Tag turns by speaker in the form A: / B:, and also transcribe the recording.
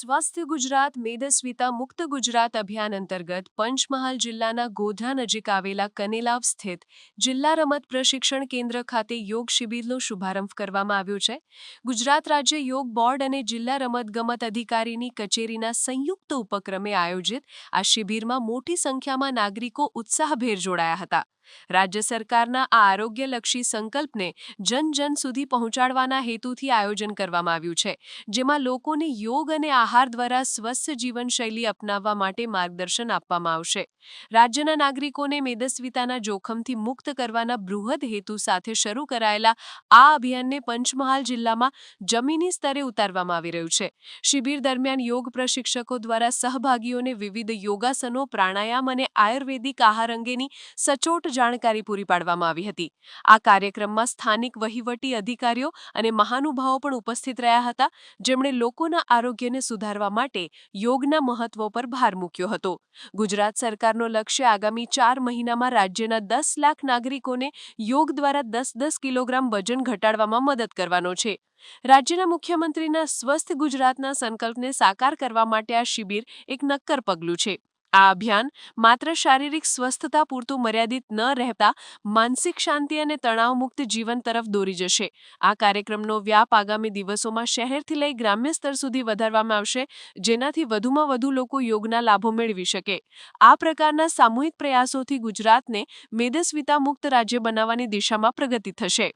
A: સ્વસ્થ ગુજરાત મેદસ્વીતા મુક્ત ગુજરાત અભિયાન અંતર્ગત પંચમહાલ જિલ્લાના ગોધરા નજીક આવેલા કનેલાવ સ્થિત જિલ્લા રમત પ્રશિક્ષણ કેન્દ્ર ખાતે યોગ શિબિરનો શુભારંભ કરવામાં આવ્યો છે. ગુજરાત રાજ્ય યોગ બોર્ડ અને જિલ્લા રમતગમત અધિકારીની કચેરીના સંયુક્ત ઉપક્રમે આયોજિત આ શિબિરમાં મોટી સંખ્યામાં નાગરિકો ઉત્સાહભેર જોડાયા હતા. રાજ્ય સરકારના આ આરોગ્યલક્ષી સંકલ્પને જન જન સુધી પહોંચાડવાના હેતુથી આયોજન કરવામાં આવ્યું છે, જેમાં લોકોને યોગ અને આહાર દ્વારા સ્વસ્થ જીવનશૈલી અપનાવવા માટે માર્ગદર્શન આપવામાં આવશે. રાજ્યના નાગરિકોને મેદસ્વીતાના જોખમથી મુક્ત કરવાના બૃહદ હેતુ સાથે શરૂ કરાયેલા આ અભિયાનને પંચમહાલ જિલ્લામાં જમીની સ્તરે ઉતારવામાં આવી રહ્યું છે. શિબિર દરમિયાન યોગ પ્રશિક્ષકો દ્વારા સહભાગીઓને વિવિધ યોગાસનો, પ્રાણાયામ અને આયુર્વેદિક આહાર અંગેની સચોટ જાણકારી પૂરી પાડવામાં આવી હતી. આ કાર્યક્રમમાં સ્થાનિક વહીવટી અધિકારીઓ અને મહાનુભાવો પણ ઉપસ્થિત રહ્યા હતા, જેમણે લોકોના આરોગ્યને સુધારવા માટે યોગના મહત્વ પર ભાર મૂક્યો હતો. ગુજરાત સરકારનો લક્ષ્ય આગામી 4 મહિનામાં રાજ્યના 10 લાખ નાગરિકોને યોગ દ્વારા 10-10 કિલોગ્રામ વજન ઘટાડવામાં મદદ કરવાનો છે. રાજ્યના મુખ્યમંત્રીના સ્વસ્થ ગુજરાતના સંકલ્પને સાકાર કરવા માટે આ શિબિર એક નક્કર પગલું છે. આ અભિયાન માત્ર શારીરિક સ્વસ્થતા પૂરતું મર્યાદિત ન રહેતા માનસિક શાંતિ અને તણાવમુક્ત જીવન તરફ દોરી જશે. આ કાર્યક્રમનો વ્યાપ આગામી દિવસોમાં શહેરથી લઈ ગ્રામ્ય સ્તર સુધી વધારવામાં આવશે, જેનાથી વધુમાં વધુ લોકો યોગના લાભો મેળવી શકે. આ પ્રકારના સામૂહિક પ્રયાસોથી ગુજરાતને મેદસ્વીતા મુક્ત રાજ્ય બનાવવાની દિશામાં પ્રગતિ થશે.